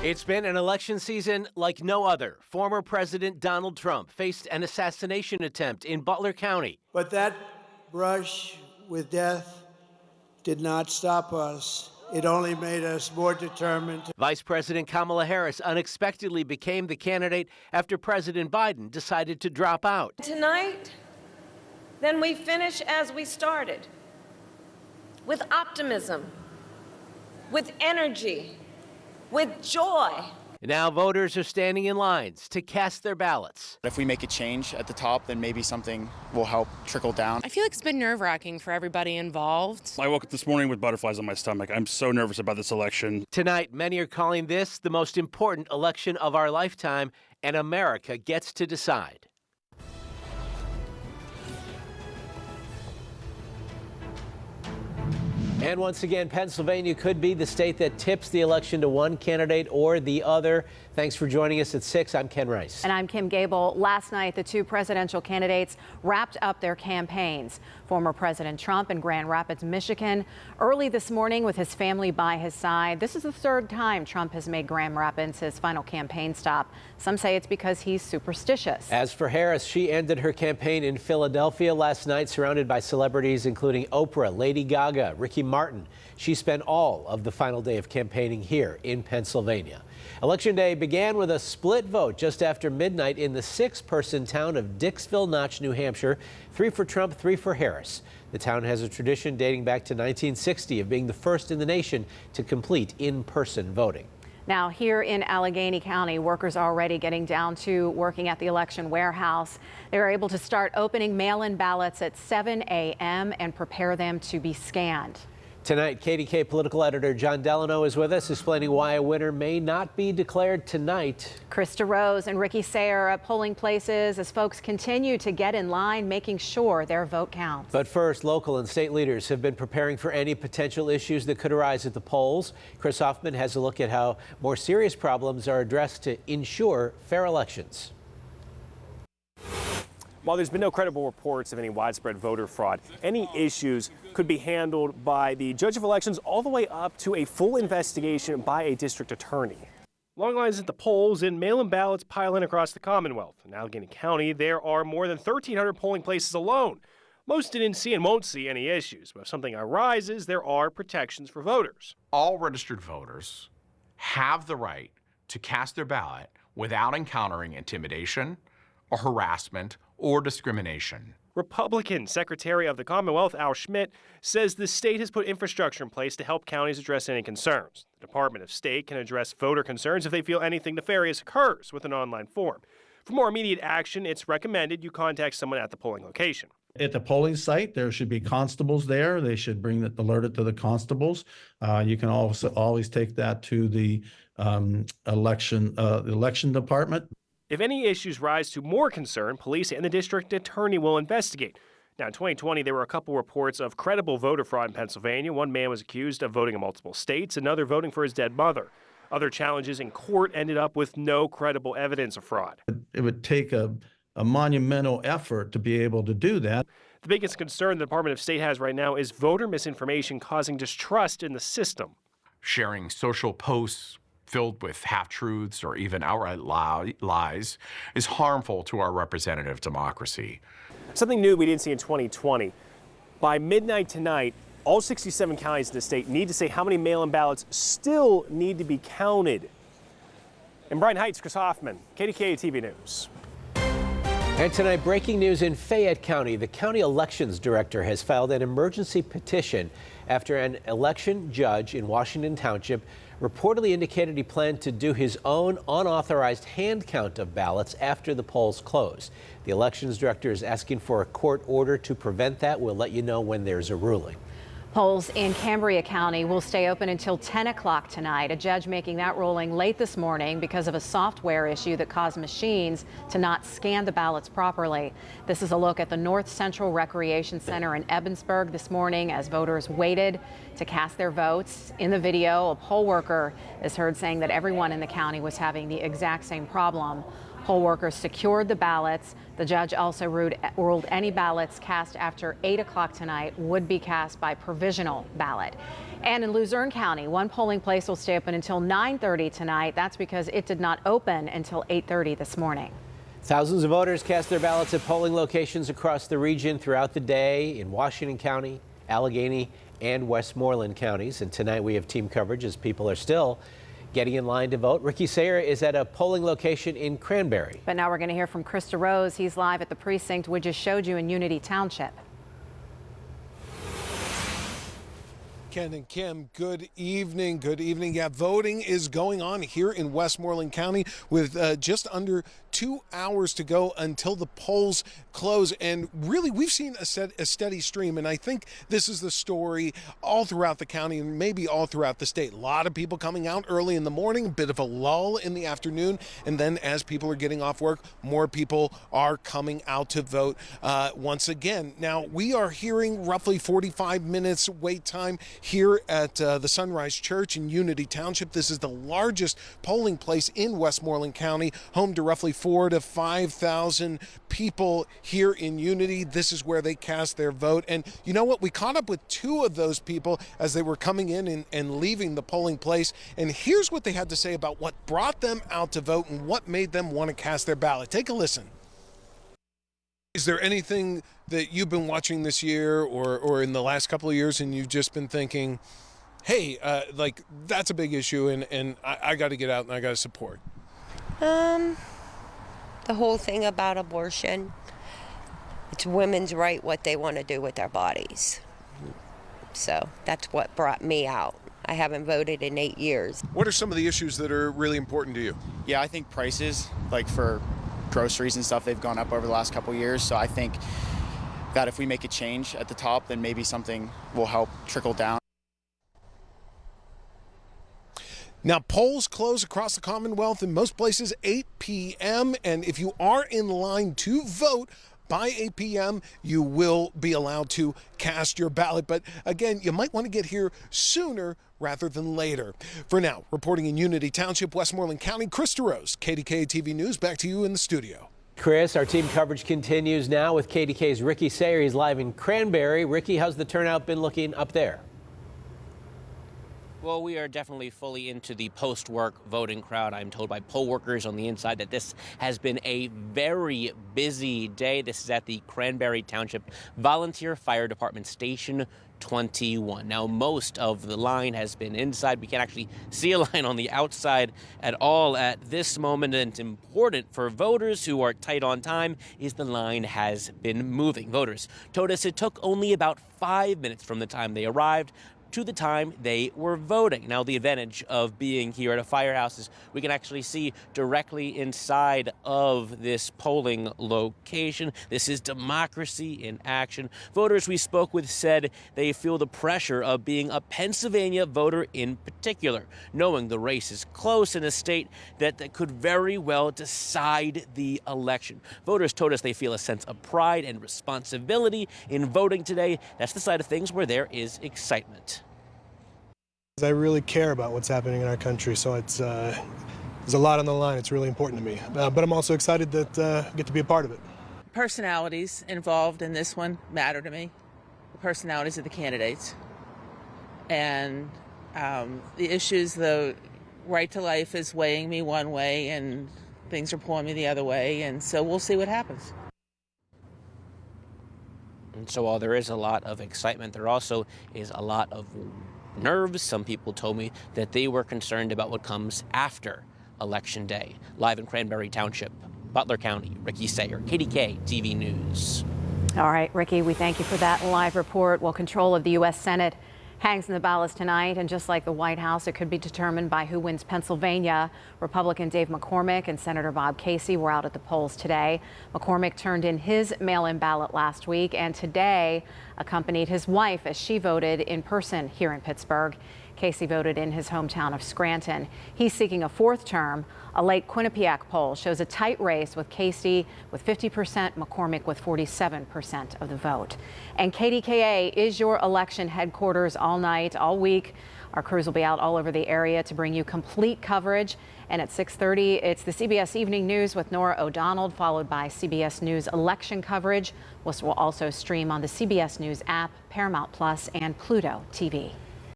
It's been an election season like no other. Former President Donald Trump faced an assassination attempt in Butler County. But that brush with death did not stop us. It only made us more determined. Vice President Kamala Harris unexpectedly became the candidate after President Biden decided to drop out. Tonight, then we finish as we started, with optimism, with energy, with joy. Now voters are standing in lines to cast their ballots. If we make a change at the top, then maybe something will help trickle down. I feel like it's been nerve-wracking for everybody involved. I woke up this morning with butterflies on my stomach. I'm so nervous about this election. Tonight, many are calling this the most important election of our lifetime, and America gets to decide. And once again, Pennsylvania could be the state that tips the election to one candidate or the other. Thanks for joining us at 6. I'm Ken Rice. And I'm Kim Gable. Last night, the two presidential candidates wrapped up their campaigns. Former President Trump in Grand Rapids, Michigan, early this morning with his family by his side. This is the third time Trump has made Grand Rapids his final campaign stop. Some say it's because he's superstitious. As for Harris, she ended her campaign in Philadelphia last night, surrounded by celebrities including Oprah, Lady Gaga, Ricky Martin. She spent all of the final day of campaigning here in Pennsylvania. Election day began with a split vote just after midnight in the 6-person town of Dixville Notch, New Hampshire. 3 for Trump, 3 for Harris. The town has a tradition dating back to 1960 of being the first in the nation to complete in-person voting. Now, here in Allegheny County, workers are already getting down to working at the election warehouse. They were able to start opening mail-in ballots at 7 a.m. and prepare them to be scanned. Tonight, KDKA political editor John Delano is with us, explaining why a winner may not be declared tonight. Krista Rose and Ricky Sayer at polling places as folks continue to get in line, making sure their vote counts. But first, local and state leaders have been preparing for any potential issues that could arise at the polls. Chris Hoffman has a look at how more serious problems are addressed to ensure fair elections. While there's been no credible reports of any widespread voter fraud, any issues could be handled by the judge of elections all the way up to a full investigation by a district attorney. Long lines at the polls and mail-in ballots pile in across the Commonwealth. In Allegheny County, there are more than 1,300 polling places alone. Most didn't see and won't see any issues, but if something arises, there are protections for voters. All registered voters have the right to cast their ballot without encountering intimidation or harassment or discrimination. Republican Secretary of the Commonwealth Al Schmidt says the state has put infrastructure in place to help counties address any concerns. The Department of State can address voter concerns if they feel anything nefarious occurs with an online form. For more immediate action, it's recommended you contact someone at the polling location. At the polling site, there should be constables there. They should alert it to the constables. You can also always take that to the election department. If any issues rise to more concern, police and the district attorney will investigate. Now, in 2020, there were a couple reports of credible voter fraud in Pennsylvania. One man was accused of voting in multiple states, another voting for his dead mother. Other challenges in court ended up with no credible evidence of fraud. It would take a monumental effort to be able to do that. The biggest concern the Department of State has right now is voter misinformation causing distrust in the system. Sharing social posts filled with half-truths or even outright lies is harmful to our representative democracy. Something new we didn't see in 2020. By midnight tonight, all 67 counties in the state need to say how many mail-in ballots still need to be counted. In Brighton Heights, Chris Hoffman, KDKA-TV News. And tonight, breaking news in Fayette County. The county elections director has filed an emergency petition after an election judge in Washington Township reportedly indicated he planned to do his own unauthorized hand count of ballots after the polls close. The elections director is asking for a court order to prevent that. We'll let you know when there's a ruling. Polls in Cranberry County will stay open until 10 o'clock tonight. A judge making that ruling late this morning because of a software issue that caused machines to not scan the ballots properly. This is a look at the North Central Recreation Center in Ebensburg this morning as voters waited to cast their votes. In the video, a poll worker is heard saying that everyone in the county was having the exact same problem. Poll workers secured the ballots. The judge also ruled any ballots cast after 8 o'clock tonight would be cast by provisional ballot. And in Luzerne County, one polling place will stay open until 9:30 tonight. That's because it did not open until 8:30 this morning. Thousands of voters cast their ballots at polling locations across the region throughout the day in Washington County, Allegheny, and Westmoreland counties. And tonight we have team coverage as people are still getting in line to vote. Ricky Sayer is at a polling location in Cranberry. But now we're going to hear from Krista Rose. He's live at the precinct we just showed you in Unity Township. Ken and Kim, good evening. Good evening. Yeah, voting is going on here in Westmoreland County with just under 2 hours to go until the polls close. And really, we've seen a steady stream. And I think this is the story all throughout the county and maybe all throughout the state. A lot of people coming out early in the morning, a bit of a lull in the afternoon. And then as people are getting off work, more people are coming out to vote once again. Now, we are hearing roughly 45 minutes wait time here at the Sunrise Church in Unity Township. This is the largest polling place in Westmoreland County, home to roughly 4,000 to 5,000 people here in Unity. This is where they cast their vote. And you know what? We caught up with two of those people as they were coming in and leaving the polling place. And here's what they had to say about what brought them out to vote and what made them want to cast their ballot. Take a listen. Is there anything that you've been watching this year or in the last couple of years and you've just been thinking, hey, like that's a big issue and I got to get out and I got to support? The whole thing about abortion. It's women's right what they want to do with their bodies. So that's what brought me out. I haven't voted in 8 years. What are some of the issues that are really important to you? Yeah, I think prices, like for groceries and stuff, they've gone up over the last couple of years. So I think that if we make a change at the top, then maybe something will help trickle down. Now, polls close across the Commonwealth in most places 8 p.m. And if you are in line to vote by 8 p.m., you will be allowed to cast your ballot. But again, you might want to get here sooner rather than later. For now, reporting in Unity Township, Westmoreland County, Krista Rose, KDKA-TV News. Back to you in the studio. Chris, our team coverage continues now with KDK's Ricky Sayer. He's live in Cranberry. Ricky, how's the turnout been looking up there? Well, we are definitely fully into the post-work voting crowd. I'm told by poll workers on the inside that this has been a very busy day. This is at the Cranberry Township Volunteer Fire Department Station 21. Now, most of the line has been inside. We can't actually see a line on the outside at all at this moment. And it's important for voters who are tight on time is the line has been moving. Voters told us it took only about 5 minutes from the time they arrived to the time they were voting. Now, the advantage of being here at a firehouse is we can actually see directly inside of this polling location. This is democracy in action. Voters we spoke with said they feel the pressure of being a Pennsylvania voter in particular, knowing the race is close in a state that could very well decide the election. Voters told us they feel a sense of pride and responsibility in voting today. That's the side of things where there is excitement. I really care about what's happening in our country, so it's there's a lot on the line. It's really important to me, but I'm also excited that I get to be a part of it. Personalities involved in this one matter to me. The personalities of the candidates and the issues. The right to life is weighing me one way, and things are pulling me the other way, and so we'll see what happens. And so while there is a lot of excitement, there also is a lot of nerves. Some people told me that they were concerned about what comes after Election Day. Live in Cranberry Township, Butler County, Ricky Sayer, KDKA-TV News. All right, Ricky, we thank you for that live report. Well, control of the U.S. Senate hangs in the balance tonight, and just like the White House, it could be determined by who wins Pennsylvania. Republican Dave McCormick and Senator Bob Casey were out at the polls today. McCormick turned in his mail-in ballot last week and today accompanied his wife as she voted in person here in Pittsburgh. Casey voted in his hometown of Scranton. He's seeking a fourth term. A late Quinnipiac poll shows a tight race with Casey with 50%, McCormick with 47% of the vote. And KDKA is your election headquarters all night, all week. Our crews will be out all over the area to bring you complete coverage. And at 6:30, it's the CBS Evening News with Nora O'Donnell, followed by CBS News election coverage. This will also stream on the CBS News app, Paramount Plus, and Pluto TV.